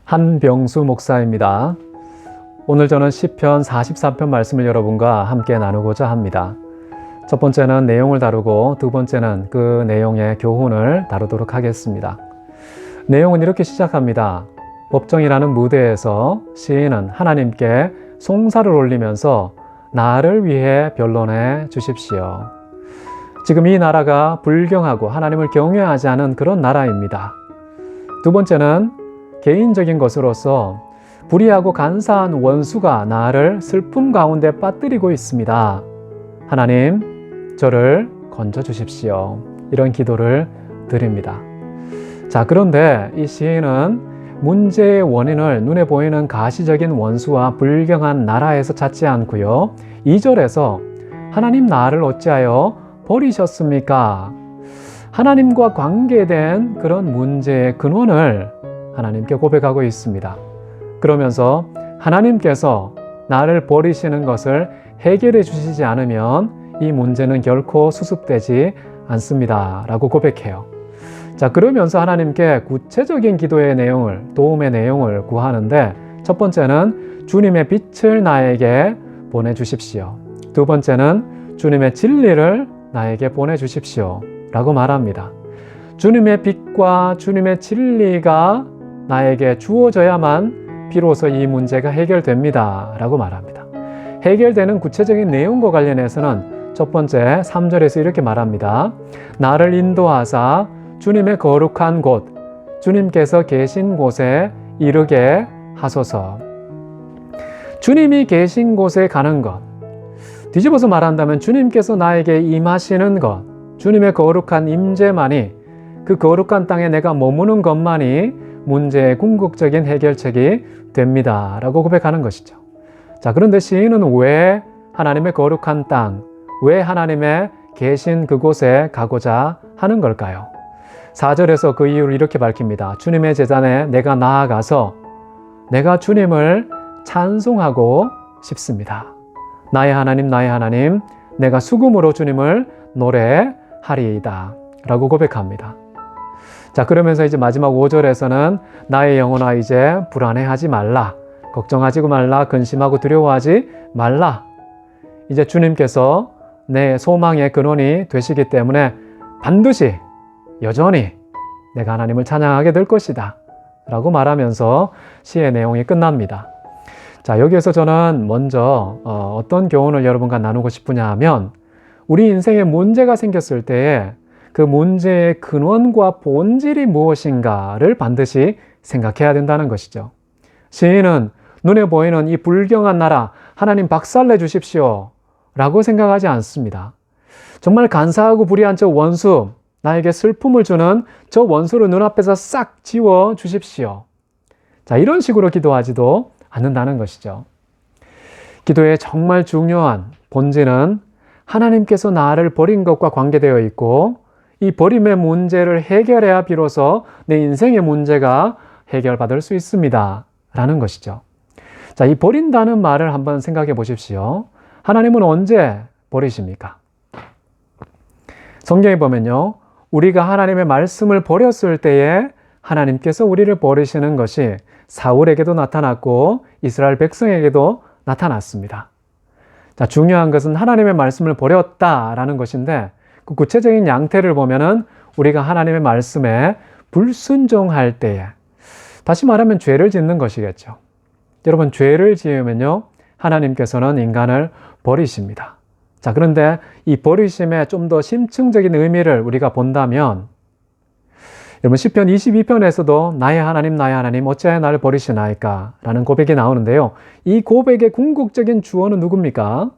한병수 목사입니다. 오늘 저는 시편 44편 말씀을 여러분과 함께 나누고자 합니다. 첫 번째는 내용을 다루고 두 번째는 그 내용의 교훈을 다루도록 하겠습니다. 내용은 이렇게 시작합니다. 법정이라는 무대에서 시인은 하나님께 송사를 올리면서 나를 위해 변론해 주십시오. 지금 이 나라가 불경하고 하나님을 경외하지 않은 그런 나라입니다. 두 번째는 개인적인 것으로서 불의하고 간사한 원수가 나를 슬픔 가운데 빠뜨리고 있습니다. 하나님, 저를 건져주십시오. 이런 기도를 드립니다. 자, 그런데 이 시인은 문제의 원인을 눈에 보이는 가시적인 원수와 불경한 나라에서 찾지 않고요. 2절에서 하나님 나를 어찌하여 버리셨습니까? 하나님과 관계된 그런 문제의 근원을 하나님께 고백하고 있습니다. 그러면서 하나님께서 나를 버리시는 것을 해결해 주시지 않으면 이 문제는 결코 수습되지 않습니다. 라고 고백해요. 자, 그러면서 하나님께 구체적인 기도의 내용을, 도움의 내용을 구하는데 첫 번째는 주님의 빛을 나에게 보내주십시오. 두 번째는 주님의 진리를 나에게 보내주십시오. 라고 말합니다. 주님의 빛과 주님의 진리가 나에게 주어져야만 비로소 이 문제가 해결됩니다. 라고 말합니다. 해결되는 구체적인 내용과 관련해서는 첫 번째 3절에서 이렇게 말합니다. 나를 인도하사 주님의 거룩한 곳, 주님께서 계신 곳에 이르게 하소서. 주님이 계신 곳에 가는 것, 뒤집어서 말한다면 주님께서 나에게 임하시는 것, 주님의 거룩한 임재만이, 그 거룩한 땅에 내가 머무는 것만이 문제의 궁극적인 해결책이 됩니다. 라고 고백하는 것이죠. 자, 그런데 시인은 왜 하나님의 거룩한 땅, 왜 하나님의 계신 그곳에 가고자 하는 걸까요? 4절에서 그 이유를 이렇게 밝힙니다. 주님의 제단에 내가 나아가서 내가 주님을 찬송하고 싶습니다. 나의 하나님, 나의 하나님, 내가 수금으로 주님을 노래하리이다. 라고 고백합니다. 자, 그러면서 이제 마지막 5절에서는 나의 영혼아 이제 불안해하지 말라. 걱정하지 말라. 근심하고 두려워하지 말라. 이제 주님께서 내 소망의 근원이 되시기 때문에 반드시 여전히 내가 하나님을 찬양하게 될 것이다. 라고 말하면서 시의 내용이 끝납니다. 자, 여기에서 저는 먼저 어떤 교훈을 여러분과 나누고 싶으냐 하면 우리 인생에 문제가 생겼을 때에 그 문제의 근원과 본질이 무엇인가를 반드시 생각해야 된다는 것이죠. 시인은 눈에 보이는 이 불경한 나라, 하나님 박살내 주십시오. 라고 생각하지 않습니다. 정말 간사하고 불의한 저 원수, 나에게 슬픔을 주는 저 원수를 눈앞에서 싹 지워 주십시오. 자, 이런 식으로 기도하지도 않는다는 것이죠. 기도의 정말 중요한 본질은 하나님께서 나를 버린 것과 관계되어 있고 이 버림의 문제를 해결해야 비로소 내 인생의 문제가 해결받을 수 있습니다. 라는 것이죠. 자, 이 버린다는 말을 한번 생각해 보십시오. 하나님은 언제 버리십니까? 성경에 보면요. 우리가 하나님의 말씀을 버렸을 때에 하나님께서 우리를 버리시는 것이 사울에게도 나타났고 이스라엘 백성에게도 나타났습니다. 자, 중요한 것은 하나님의 말씀을 버렸다라는 것인데 그 구체적인 양태를 보면은 우리가 하나님의 말씀에 불순종할 때에, 다시 말하면 죄를 짓는 것이겠죠. 여러분, 죄를 지으면요, 하나님께서는 인간을 버리십니다. 자, 그런데 이 버리심의 좀 더 심층적인 의미를 우리가 본다면, 여러분, 시편 22편에서도 나의 하나님, 어찌하여 나를 버리시나이까? 라는 고백이 나오는데요. 이 고백의 궁극적인 주어는 누굽니까?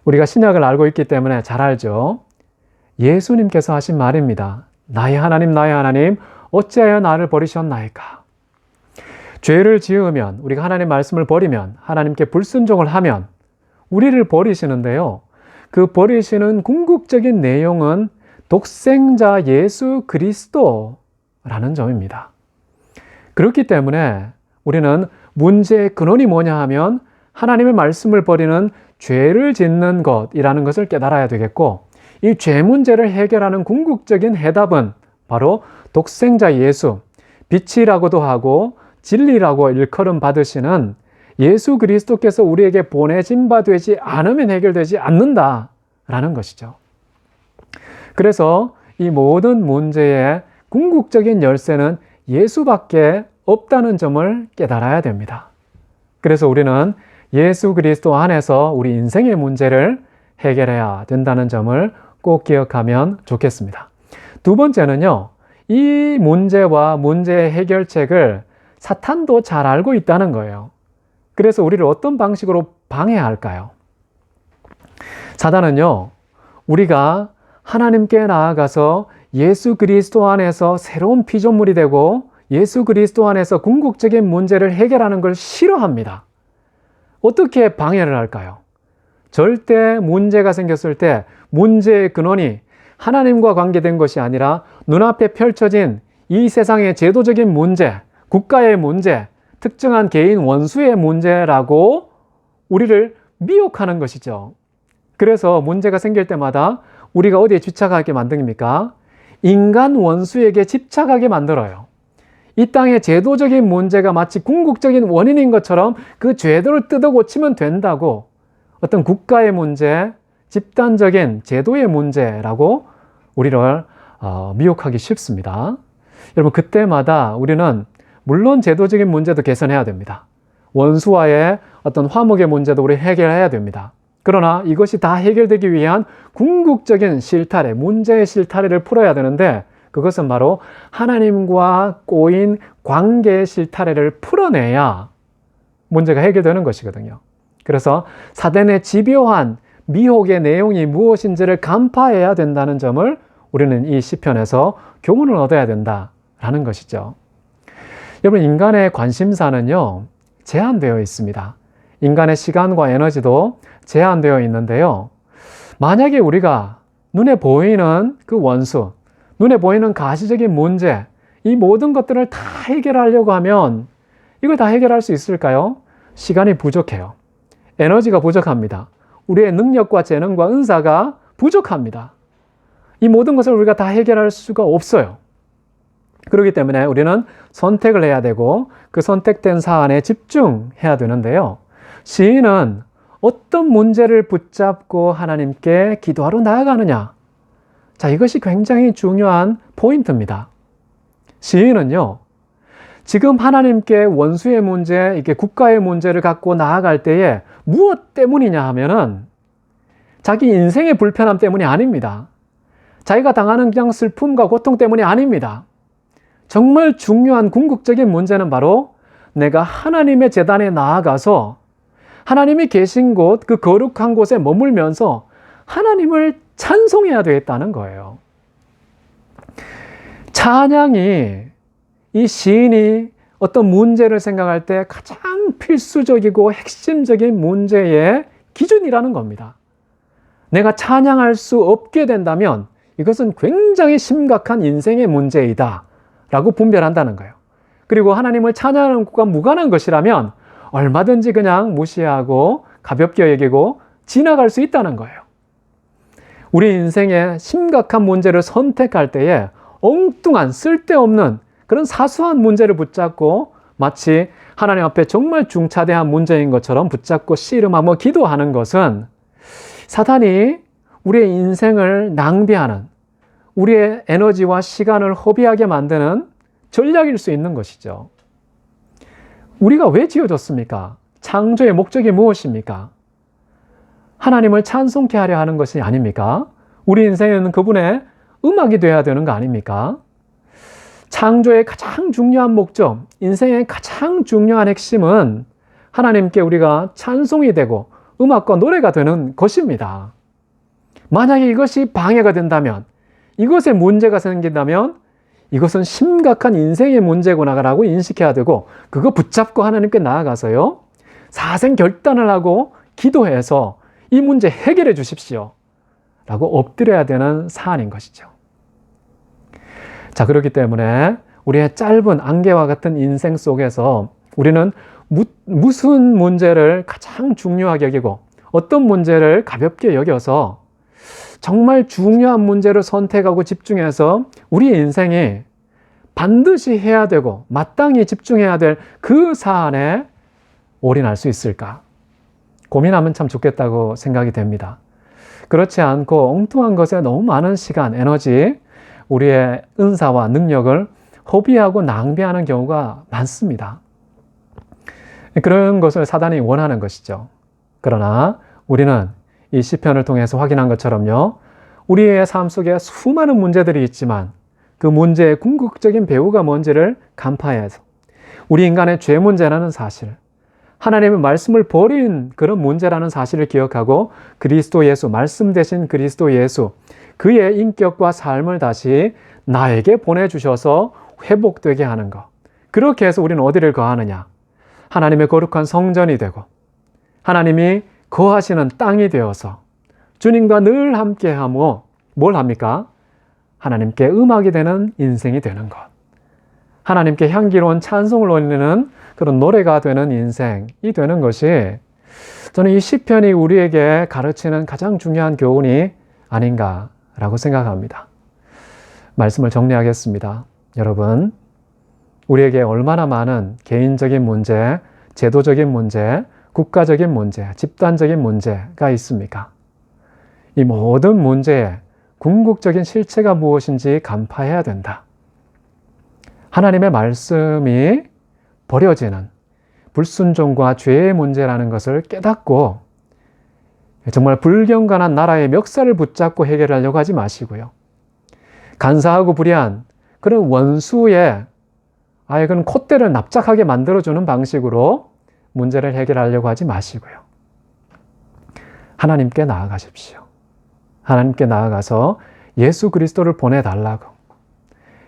우리가 신약을 알고 있기 때문에 잘 알죠. 예수님께서 하신 말입니다. 나의 하나님, 어찌하여 나를 버리셨나이까? 죄를 지으면, 우리가 하나님의 말씀을 버리면, 하나님께 불순종을 하면 우리를 버리시는데요. 그 버리시는 궁극적인 내용은 독생자 예수 그리스도라는 점입니다. 그렇기 때문에 우리는 문제의 근원이 뭐냐 하면 하나님의 말씀을 버리는 죄를 짓는 것이라는 것을 깨달아야 되겠고, 이 죄 문제를 해결하는 궁극적인 해답은 바로 독생자 예수, 빛이라고도 하고 진리라고 일컬음 받으시는 예수 그리스도께서 우리에게 보내진 바 되지 않으면 해결되지 않는다라는 것이죠. 그래서 이 모든 문제의 궁극적인 열쇠는 예수밖에 없다는 점을 깨달아야 됩니다. 그래서 우리는 예수 그리스도 안에서 우리 인생의 문제를 해결해야 된다는 점을 꼭 기억하면 좋겠습니다. 두 번째는요, 이 문제와 문제의 해결책을 사탄도 잘 알고 있다는 거예요. 그래서 우리를 어떤 방식으로 방해할까요? 사단은요, 우리가 하나님께 나아가서 예수 그리스도 안에서 새로운 피조물이 되고 예수 그리스도 안에서 궁극적인 문제를 해결하는 걸 싫어합니다. 어떻게 방해를 할까요? 절대 문제가 생겼을 때 문제의 근원이 하나님과 관계된 것이 아니라 눈앞에 펼쳐진 이 세상의 제도적인 문제, 국가의 문제, 특정한 개인 원수의 문제라고 우리를 미혹하는 것이죠. 그래서 문제가 생길 때마다 우리가 어디에 집착하게 만듭니까? 인간 원수에게 집착하게 만들어요. 이 땅의 제도적인 문제가 마치 궁극적인 원인인 것처럼 그 제도를 뜯어 고치면 된다고 어떤 국가의 문제, 집단적인 제도의 문제라고 우리를 미혹하기 쉽습니다. 여러분, 그때마다 우리는 물론 제도적인 문제도 개선해야 됩니다. 원수와의 어떤 화목의 문제도 우리 해결해야 됩니다. 그러나 이것이 다 해결되기 위한 궁극적인 실타래, 문제의 실타래를 풀어야 되는데 그것은 바로 하나님과 꼬인 관계의 실타래를 풀어내야 문제가 해결되는 것이거든요. 그래서 사단의 집요한 미혹의 내용이 무엇인지를 간파해야 된다는 점을 우리는 이 시편에서 교훈을 얻어야 된다라는 것이죠. 여러분, 인간의 관심사는요, 제한되어 있습니다. 인간의 시간과 에너지도 제한되어 있는데요. 만약에 우리가 눈에 보이는 그 원수, 눈에 보이는 가시적인 문제, 이 모든 것들을 다 해결하려고 하면 이걸 다 해결할 수 있을까요? 시간이 부족해요. 에너지가 부족합니다. 우리의 능력과 재능과 은사가 부족합니다. 이 모든 것을 우리가 다 해결할 수가 없어요. 그렇기 때문에 우리는 선택을 해야 되고 그 선택된 사안에 집중해야 되는데요. 시인은 어떤 문제를 붙잡고 하나님께 기도하러 나아가느냐? 자, 이것이 굉장히 중요한 포인트입니다. 시인은요, 지금 하나님께 원수의 문제, 이게 국가의 문제를 갖고 나아갈 때에 무엇 때문이냐 하면은 자기 인생의 불편함 때문이 아닙니다. 자기가 당하는 그냥 슬픔과 고통 때문이 아닙니다. 정말 중요한 궁극적인 문제는 바로 내가 하나님의 제단에 나아가서 하나님이 계신 곳, 그 거룩한 곳에 머물면서 하나님을 찬송해야 되겠다는 거예요. 찬양이 이 시인이 어떤 문제를 생각할 때 가장 필수적이고 핵심적인 문제의 기준이라는 겁니다. 내가 찬양할 수 없게 된다면 이것은 굉장히 심각한 인생의 문제이다 라고 분별한다는 거예요. 그리고 하나님을 찬양하는 것과 무관한 것이라면 얼마든지 그냥 무시하고 가볍게 여기고 지나갈 수 있다는 거예요. 우리 인생의 심각한 문제를 선택할 때에 엉뚱한 쓸데없는 그런 사소한 문제를 붙잡고 마치 하나님 앞에 정말 중차대한 문제인 것처럼 붙잡고 씨름하며 기도하는 것은 사단이 우리의 인생을 낭비하는, 우리의 에너지와 시간을 허비하게 만드는 전략일 수 있는 것이죠. 우리가 왜 지어졌습니까? 창조의 목적이 무엇입니까? 하나님을 찬송케 하려 하는 것이 아닙니까? 우리 인생에는 그분의 음악이 되어야 되는 거 아닙니까? 창조의 가장 중요한 목적, 인생의 가장 중요한 핵심은 하나님께 우리가 찬송이 되고 음악과 노래가 되는 것입니다. 만약에 이것이 방해가 된다면, 이것에 문제가 생긴다면 이것은 심각한 인생의 문제구나라고 인식해야 되고 그거 붙잡고 하나님께 나아가서요, 사생 결단을 하고 기도해서 이 문제 해결해 주십시오 라고 엎드려야 되는 사안인 것이죠. 자, 그렇기 때문에 우리의 짧은 안개와 같은 인생 속에서 우리는 무슨 문제를 가장 중요하게 여기고 어떤 문제를 가볍게 여겨서 정말 중요한 문제를 선택하고 집중해서 우리 인생이 반드시 해야 되고 마땅히 집중해야 될 그 사안에 올인할 수 있을까? 고민하면 참 좋겠다고 생각이 됩니다. 그렇지 않고 엉뚱한 것에 너무 많은 시간, 에너지, 우리의 은사와 능력을 허비하고 낭비하는 경우가 많습니다. 그런 것을 사단이 원하는 것이죠. 그러나 우리는 이 시편을 통해서 확인한 것처럼요, 우리의 삶 속에 수많은 문제들이 있지만 그 문제의 궁극적인 배후가 뭔지를 간파해서 우리 인간의 죄 문제라는 사실, 하나님의 말씀을 버린 그런 문제라는 사실을 기억하고 그리스도 예수, 말씀 대신 그리스도 예수, 그의 인격과 삶을 다시 나에게 보내주셔서 회복되게 하는 것. 그렇게 해서 우리는 어디를 거하느냐? 하나님의 거룩한 성전이 되고 하나님이 거하시는 땅이 되어서 주님과 늘 함께하며 뭘 합니까? 하나님께 음악이 되는 인생이 되는 것. 하나님께 향기로운 찬송을 올리는 그런 노래가 되는 인생이 되는 것이 저는 이 시편이 우리에게 가르치는 가장 중요한 교훈이 아닌가라고 생각합니다. 말씀을 정리하겠습니다. 여러분, 우리에게 얼마나 많은 개인적인 문제, 제도적인 문제, 국가적인 문제, 집단적인 문제가 있습니까? 이 모든 문제의 궁극적인 실체가 무엇인지 간파해야 된다. 하나님의 말씀이 버려지는 불순종과 죄의 문제라는 것을 깨닫고 정말 불경건한 나라의 멱살을 붙잡고 해결하려고 하지 마시고요. 간사하고 불의한 그런 원수의 그런 콧대를 납작하게 만들어주는 방식으로 문제를 해결하려고 하지 마시고요. 하나님께 나아가십시오. 하나님께 나아가서 예수 그리스도를 보내달라고,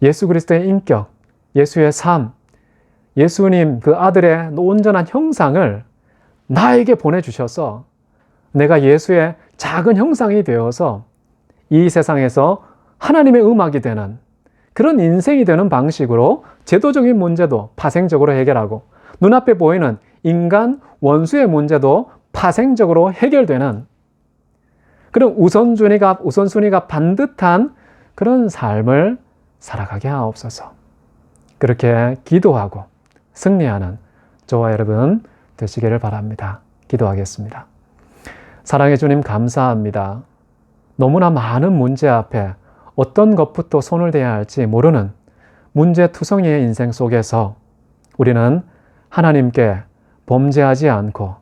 예수 그리스도의 인격, 예수의 삶, 예수님 그 아들의 온전한 형상을 나에게 보내주셔서 내가 예수의 작은 형상이 되어서 이 세상에서 하나님의 음악이 되는 그런 인생이 되는 방식으로 제도적인 문제도 파생적으로 해결하고 눈앞에 보이는 인간 원수의 문제도 파생적으로 해결되는 그런 우선순위가 반듯한 그런 삶을 살아가게 하옵소서. 그렇게 기도하고 승리하는 저와 여러분 되시기를 바랍니다. 기도하겠습니다. 사랑해 주님 감사합니다. 너무나 많은 문제 앞에 어떤 것부터 손을 대야 할지 모르는 문제투성이의 인생 속에서 우리는 하나님께 범죄하지 않고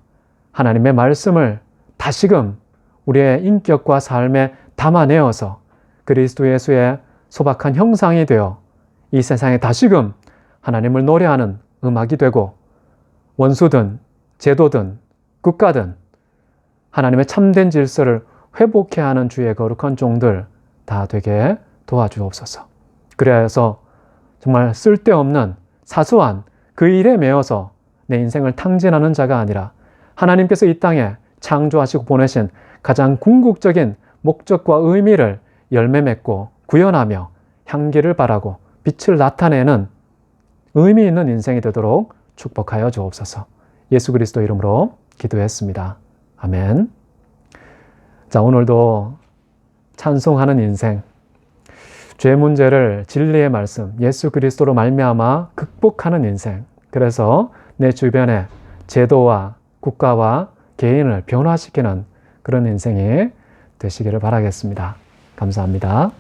하나님의 말씀을 다시금 우리의 인격과 삶에 담아내어서 그리스도 예수의 소박한 형상이 되어 이 세상에 다시금 하나님을 노래하는 음악이 되고 원수든 제도든 국가든 하나님의 참된 질서를 회복해 하는 주의 거룩한 종들 다 되게 도와주옵소서. 그래서 정말 쓸데없는 사소한 그 일에 매여서 내 인생을 탕진하는 자가 아니라 하나님께서 이 땅에 창조하시고 보내신 가장 궁극적인 목적과 의미를 열매 맺고 구현하며 향기를 발하고 빛을 나타내는 의미 있는 인생이 되도록 축복하여 주옵소서. 예수 그리스도 이름으로 기도했습니다. 아멘. 자, 오늘도 찬송하는 인생, 죄 문제를 진리의 말씀, 예수 그리스도로 말미암아 극복하는 인생, 그래서 내 주변에 제도와 국가와 개인을 변화시키는 그런 인생이 되시기를 바라겠습니다. 감사합니다.